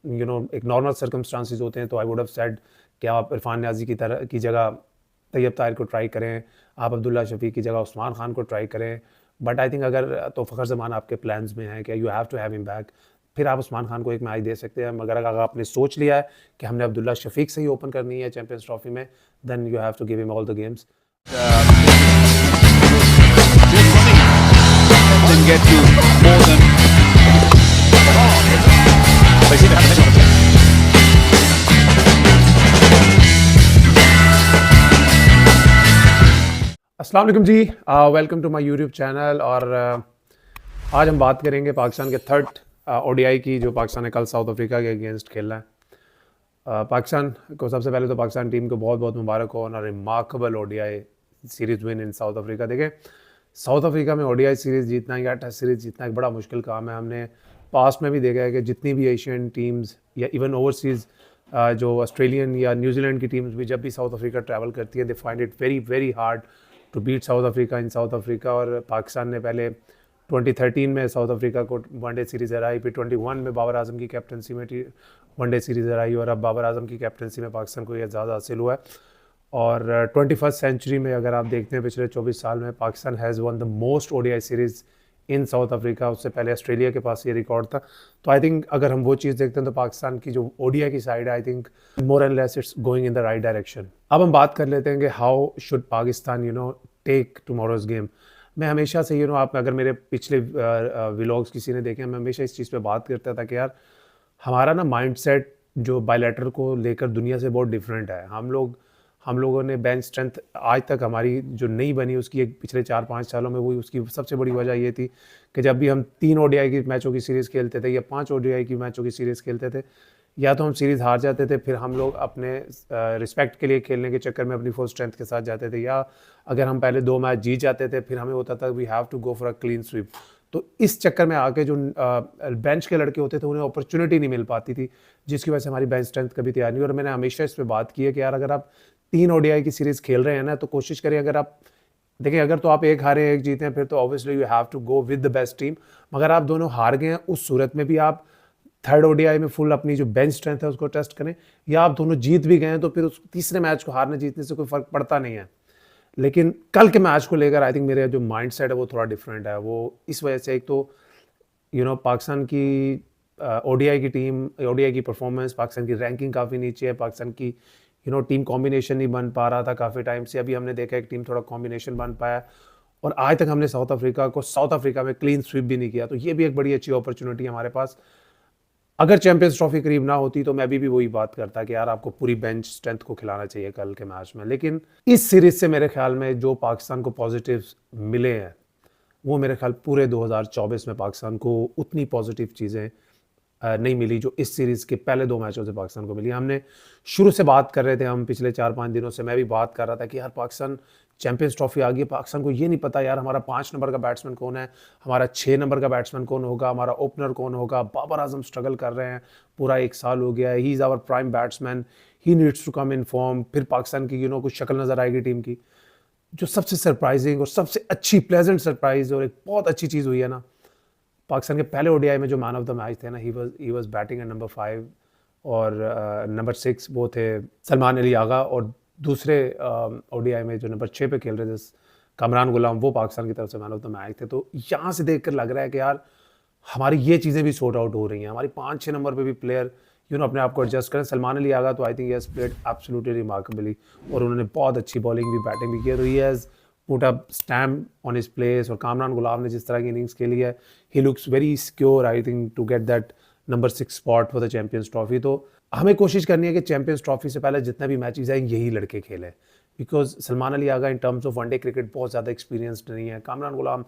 एक normal circumstances होते हैं तो आई वुड हैव सेड कि आप इरफान न्याजी की जगह तैयब ताहिर को ट्राई करें, आप अब्दुल्ला शफीक की जगह उस्मान खान को ट्राई करें। बट आई थिंक अगर तो फ़खर ज़मान आपके प्लान्स में है कि you have to have him back, फिर आप उस्मान खान को एक मैच दे सकते हैं। मगर अगर आपने सोच लिया है कि हमने अब्दुल्ला शफीक से ही ओपन करनी है चैंपियंस ट्रॉफी में, then you have to give him all the games. Didn't get you more than. They seem to have a mission on the अस्सलाम वालेकुम जी, welcome to my YouTube channel. और आज हम बात करेंगे पाकिस्तान के थर्ड ओडीआई की, जो पाकिस्तान ने कल साउथ अफ्रीका के अगेंस्ट खेलना है। पाकिस्तान को सबसे पहले तो पाकिस्तान टीम को बहुत बहुत मुबारक हो on a remarkable ODI series win in South Africa. देखें, साउथ अफ्रीका में ओडीआई सीरीज़ जीतना या टेस्ट सीरीज़ जीतना एक बड़ा मुश्किल काम है। हमने पास्ट में भी देखा है कि जितनी भी एशियन टीम्स या इवन ओवरसीज़ जो ऑस्ट्रेलियन या न्यूजीलैंड की टीम्स भी जब भी साउथ अफ्रीका ट्रैवल करती है, they find it very very hard to beat South Africa in South Africa. और पाकिस्तान ने पहले 2013 में साउथ अफ्रीका को वनडे सीरीज़ हराई, फिर 21 में बाबर आजम की कैप्टनसी में वनडे सीरीज़ हराई, और अब बाबर आजम की कैप्टनसी में पाकिस्तान को यह ज़्यादा हासिल हुआ है। और 21st सेंचुरी में अगर आप देखते हैं पिछले 24 साल में Pakistan has one the most ODI series in South Africa. उससे पहले ऑस्ट्रेलिया के पास ये रिकॉर्ड था। तो आई थिंक अगर हम वो चीज़ देखते हैं तो पाकिस्तान की जो ओडीआई की साइड है, I think more and less it's going in the right direction. अब हम बात कर लेते हैं कि how should Pakistan take tomorrow's game. मैं हमेशा से आप अगर मेरे पिछले व्लॉग्स किसी ने देखे, मैं हमेशा इस चीज़ पे बात करता था कि यार हमारा ना माइंडसेट जो बायलैटरल को लेकर दुनिया से बहुत डिफरेंट है। हम लोगों ने बेंच स्ट्रेंथ आज तक हमारी जो नहीं बनी, उसकी एक पिछले 4-5 सालों में वही उसकी सबसे बड़ी वजह ये थी कि जब भी हम 3 ओडीआई की मैचों की सीरीज़ खेलते थे या 5 ओडीआई की मैचों की सीरीज़ खेलते थे, या तो हम सीरीज़ हार जाते थे, फिर हम लोग अपने रिस्पेक्ट के लिए खेलने के चक्कर में अपनी फुल स्ट्रेंथ के साथ जाते थे, या अगर हम पहले 2 मैच जीत जाते थे फिर हमें होता था we have to go for a clean sweep. तो इस चक्कर में आके जो बेंच के लड़के होते थे उन्हें अपॉर्चुनिटी नहीं मिल पाती थी, जिसकी वजह से हमारी बेंच स्ट्रेंथ कभी तैयार नहीं हुई। और मैंने हमेशा इस पर बात की है कि यार अगर आप 3 ओडीआई की सीरीज़ खेल रहे हैं ना, तो कोशिश करें, अगर आप देखिए अगर तो आप एक हारे एक जीते हैं फिर तो obviously you have to go with the best team. मगर आप दोनों हार गए हैं, उस सूरत में भी आप थर्ड ओडीआई में फुल अपनी जो बेंच स्ट्रेंथ है उसको टेस्ट करें। या आप दोनों जीत भी गए हैं तो फिर उस तीसरे मैच को हारने जीतने से कोई फ़र्क पड़ता नहीं है। लेकिन कल के मैच को लेकर आई थिंक मेरा जो माइंड सेट है वो थोड़ा डिफरेंट है। वो इस वजह से, एक तो पाकिस्तान की ओडीआई की टीम, ओडीआई की परफॉर्मेंस, पाकिस्तान की रैंकिंग काफ़ी नीचे है, पाकिस्तान की टीम कॉम्बिनेशन नहीं बन पा रहा था काफ़ी टाइम से। अभी हमने देखा एक टीम थोड़ा कॉम्बिनेशन बन पाया, और आज तक हमने साउथ अफ्रीका में क्लीन स्वीप भी नहीं किया। तो ये भी एक बड़ी अच्छी अपॉर्चुनिटी है हमारे पास। अगर चैंपियंस ट्रॉफी करीब ना होती तो मैं भी वही बात करता कि यार आपको पूरी बेंच स्ट्रेंथ को खिलाना चाहिए कल के मैच में। लेकिन इस सीरीज से मेरे ख्याल में जो पाकिस्तान को पॉजिटिव्स मिले हैं, वो मेरे ख्याल पूरे 2024 में पाकिस्तान को उतनी पॉजिटिव चीज़ें नहीं मिली जो इस सीरीज़ के पहले 2 मैचों से पाकिस्तान को मिली। हमने शुरू से बात कर रहे थे, हम पिछले 4-5 दिनों से मैं भी बात कर रहा था कि यार पाकिस्तान चैंपियंस ट्रॉफी आ गई, पाकिस्तान को ये नहीं पता यार हमारा 5 नंबर का बैट्समैन कौन है, हमारा 6 नंबर का बैट्समैन कौन होगा, हमारा ओपनर कौन होगा। बाबर आजम स्ट्रगल कर रहे हैं, पूरा 1 साल हो गया है, he is our prime batsman, he needs to come in form. फिर पाकिस्तान की कुछ शक्ल नज़र आएगी टीम की। जो सबसे सरप्राइजिंग और सबसे अच्छी प्लेजेंट सरप्राइज और एक बहुत अच्छी चीज़ हुई है ना, पाकिस्तान के पहले ओडीआई में जो मैन ऑफ द मैच थे ना, he was batting at number 5 और नंबर 6 वो थे सलमान अली आगा, और दूसरे ओडीआई में जो नंबर 6 पे खेल रहे थे कामरान गुलाम, वो पाकिस्तान की तरफ से मैन ऑफ द मैच थे। तो यहाँ से देख कर लग रहा है कि यार हमारी ये चीज़ें भी सॉर्ट आउट हो रही हैं, हमारी 5-6 नंबर पे भी प्लेयर अपने आप को एडजस्ट करें। सलमान अली आगा तो I think he has played absolutely remarkably, और उन्होंने बहुत अच्छी बॉलिंग भी बैटिंग भी की, तो he has put up stamp on his place. और कामरान गुलाम ने जिस तरह की इनिंग्स खेली है, he looks very secure I think to get that number 6 spot for the champions trophy. तो हमें कोशिश करनी है कि चैंपियंस ट्रॉफी से पहले जितने भी मैचेस हैं यही लड़के खेलें, because Salman Ali Agha in terms of one day cricket बहुत ज़्यादा एक्सपीरियंसड नहीं है, कामरान गुलाम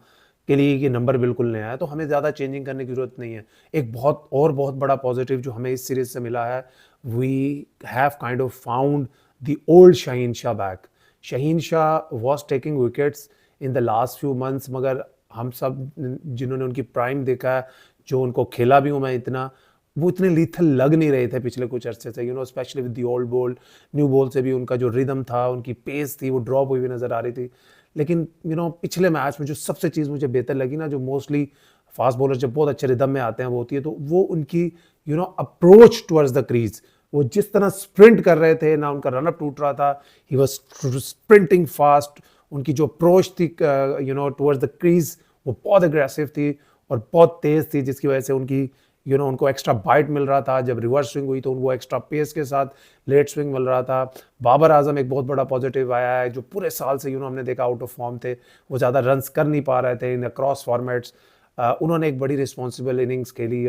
के लिए ये नंबर बिल्कुल नया है। तो हमें ज़्यादा चेंजिंग करने की ज़रूरत नहीं है। एक बहुत बड़ा पॉजिटिव जो हमें इस सीरीज़ से मिला है, we have kind of found the old Shaheen Shah back. Shaheen Shah was taking wickets in the last few months, मगर हम सब जिन्होंने उनकी प्राइम देखा है, जो उनको खेला भी हूँ मैं इतना, वो इतने लीथल लग नहीं रहे थे पिछले कुछ अरसे से। Specially with the old ball, new ball से भी उनका जो रिदम था, उनकी पेस थी, वो ड्रॉप हुई हुई नज़र आ रही थी। लेकिन पिछले मैच में जो सबसे चीज़ मुझे बेहतर लगी ना, जो मोस्टली फास्ट बॉलर जब बहुत अच्छे रिदम में आते हैं वो होती है, तो वो उनकी अप्रोच टुवर्ड्स द क्रीज, वो जिस तरह स्प्रिंट कर रहे थे ना, उनका रनअप टूट रहा था, ही वाज स्प्रिंटिंग फास्ट, उनकी जो अप्रोच थी टुवर्ड्स द क्रीज वो बहुत अग्रेसिव थी और बहुत तेज थी, जिसकी वजह से उनकी उनको एक्स्ट्रा बाइट मिल रहा था। जब रिवर्स स्विंग हुई तो उनको एक्स्ट्रा पेस के साथ लेट स्विंग मिल रहा था। बाबर आजम एक बहुत बड़ा पॉजिटिव आया है, जो पूरे साल से हमने देखा आउट ऑफ फॉर्म थे, वो ज़्यादा रन्स कर नहीं पा रहे थे इन क्रॉस फॉर्मेट्स। उन्होंने एक बड़ी रिस्पॉन्सिबल इनिंग्स खेली।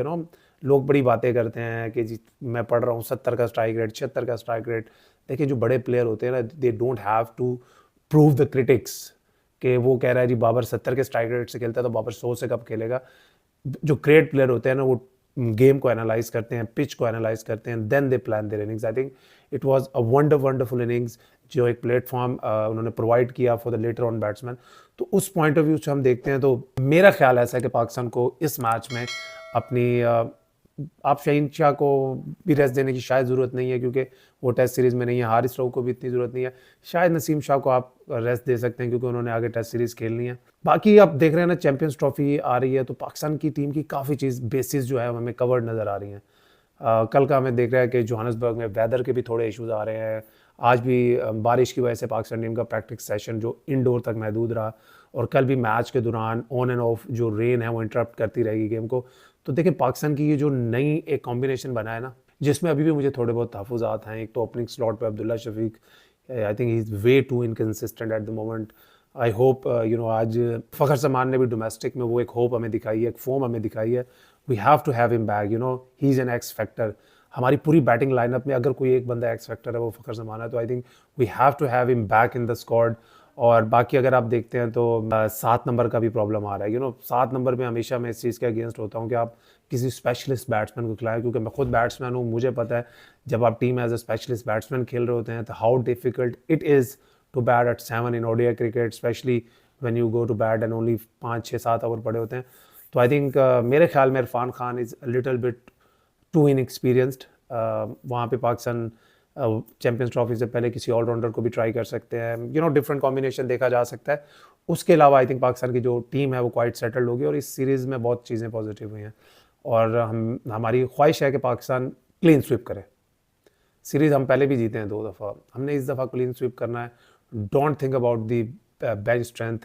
लोग बड़ी बातें करते हैं कि जी मैं पढ़ रहा हूँ 70 का स्ट्राइक रेट, 76 का स्ट्राइक रेट। देखिए जो बड़े प्लेयर होते हैं ना, they don't have to prove the critics कि वो कह रहा है जी बाबर 70 के स्ट्राइक रेट से खेलता है तो बाबर 100 से कब खेलेगा। जो ग्रेट प्लेयर होते हैं ना, वो गेम को एनालाइज करते हैं, पिच को एनालाइज करते हैं, then they plan their innings. I think it was a wonderful innings, जो एक प्लेटफॉर्म उन्होंने प्रोवाइड किया for the later on batsman. तो उस पॉइंट ऑफ व्यू से हम देखते हैं तो मेरा ख्याल ऐसा है कि पाकिस्तान को इस मैच में अपनी आप शाहीन शाह को भी रेस्ट देने की शायद ज़रूरत नहीं है, क्योंकि वो टेस्ट सीरीज़ में नहीं है। हारिस रऊफ को भी इतनी ज़रूरत नहीं है। शायद नसीम शाह को आप रेस्ट दे सकते हैं, क्योंकि उन्होंने आगे टेस्ट सीरीज़ खेलनी है। बाकी आप देख रहे हैं ना, चैंपियंस ट्रॉफी आ रही है तो पाकिस्तान की टीम की काफ़ी चीज़ बेसिस जो है हमें कवर्ड नज़र आ रही हैं। कल का हमें देख रहा है कि जोहान्सबर्ग में वेदर के भी थोड़े इशूज़ आ रहे हैं। आज भी बारिश की वजह से पाकिस्तान टीम का प्रैक्टिस सेशन जो इंडोर तक महदूद रहा, और कल भी मैच के दौरान ऑन एंड ऑफ जो रेन है वो इंटरप्ट करती रहेगी गेम को। तो देखिए पाकिस्तान की ये जो नई एक कॉम्बिनेशन बना है ना, जिसमें अभी भी मुझे थोड़े बहुत तहफ़्फ़ुज़ात हैं। एक तो ओपनिंग स्लॉट पे Abdullah Shafique, I think he is way too inconsistent at the moment. I hope आज फ़खर जमान ने भी डोमेस्टिक में वो एक होप हमें दिखाई है, एक फॉर्म हमें दिखाई है। We have to have him back, he is an X factor. हमारी पूरी बैटिंग लाइनअप में अगर कोई एक बंदा एक्स फैक्टर है वो फ़खर जमान है, तो I think we have to have him back in the squad. और बाकी अगर आप देखते हैं तो 7 नंबर का भी प्रॉब्लम आ रहा है। 7 नंबर में हमेशा मैं इस चीज़ के अगेंस्ट होता हूँ कि आप किसी स्पेशलिस्ट बैट्समैन को खिलाएं, क्योंकि मैं खुद बैट्समैन हूँ, मुझे पता है जब आप team as a specialist batsman खेल रहे होते हैं तो how difficult it is to bat at 7 in ODI cricket, especially when you go to bat and only 5-6-7 over पड़े होते हैं। तो आई थिंक मेरे ख्याल में Irfan Khan is little bit too inexperienced. वहाँ पे पाकिस्तान चैंपियंस ट्रॉफी से पहले किसी ऑलराउंडर को भी ट्राई कर सकते हैं। डिफरेंट कॉम्बिनेशन देखा जा सकता है। उसके अलावा आई थिंक पाकिस्तान की जो टीम है वो क्वाइट सेटल्ड होगी, और इस सीरीज़ में बहुत चीज़ें पॉजिटिव हुई हैं। और हमारी ख्वाहिश है कि पाकिस्तान क्लीन स्वीप करे। सीरीज़ हम पहले भी जीते हैं 2 दफ़ा, हमने इस दफ़ा क्लीन स्वीप करना है। Don't think about the bench strength,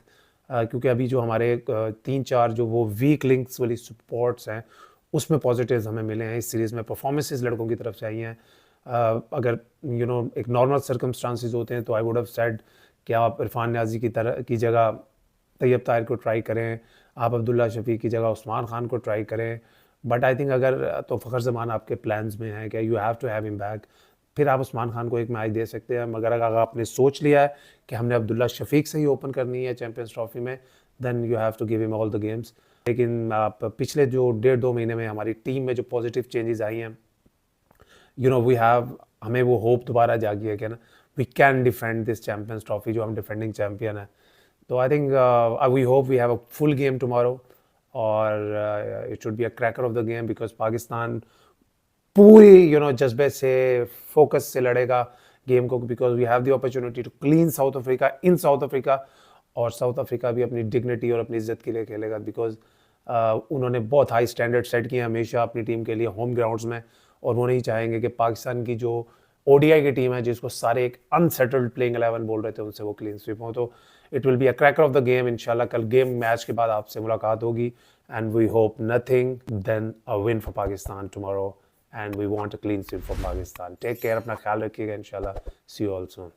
क्योंकि अभी जो हमारे 3-4 जो वो वीक लिंक्स वाली सपोर्ट्स हैं उसमें पॉजिटिव्स हमें मिले हैं। इस सीरीज़ में परफॉर्मेंसेस लड़कों की तरफ से आई हैं। अगर एक नॉर्मल सर्कमस्टांसिस होते हैं तो आई वुड हैव सेड कि आप इरफान न्याजी की जगह तैयब ताहिर को ट्राई करें, आप अब्दुल्ला शफीक की जगह उस्मान खान को ट्राई करें। बट आई थिंक अगर तो फ़खर जमान आपके प्लान्स में है कि you have to have him back, फिर आप उस्मान खान को एक मैच दे सकते हैं। मगर अगर आपने सोच लिया है कि हमने अब्दुल्ला शफीक से ही ओपन करनी है चैंपियंस ट्रॉफी में, then you have to give him all the games. लेकिन आप पिछले जो 1.5-2 महीने में हमारी टीम में जो पॉजिटिव चेंजेस आई हैं, वी हैव, हमें वो होप दोबारा जागी है कि ना we can defend this champions trophy, जो हम डिफेंडिंग चैंपियन है। तो I think we hope we have a full game tomorrow, और it should be a cracker of the game, because Pakistan पूरी जज्बे से, फोकस से लड़ेगा गेम को, because we have the opportunity to clean South Africa in South Africa. और South Africa भी अपनी डिग्निटी और अपनी इज्जत के लिए खेलेगा, बिकॉज उन्होंने बहुत हाई स्टैंडर्ड सेट किए हमेशा अपनी टीम के लिए होम ग्राउंड्स में, और वो नहीं चाहेंगे कि पाकिस्तान की जो ओडीआई की टीम है, जिसको सारे एक अनसेटल्ड प्लेइंग 11 बोल रहे थे, उनसे वो क्लीन स्वीप हो। तो it will be a cracker of the game. इंशाल्लाह कल गेम मैच के बाद आपसे मुलाकात होगी, and we hope nothing than a win for Pakistan tomorrow, and we want a clean sweep for Pakistan. Take care, अपना ख्याल रखिएगा। इंशाल्लाह सी यू ऑल सून।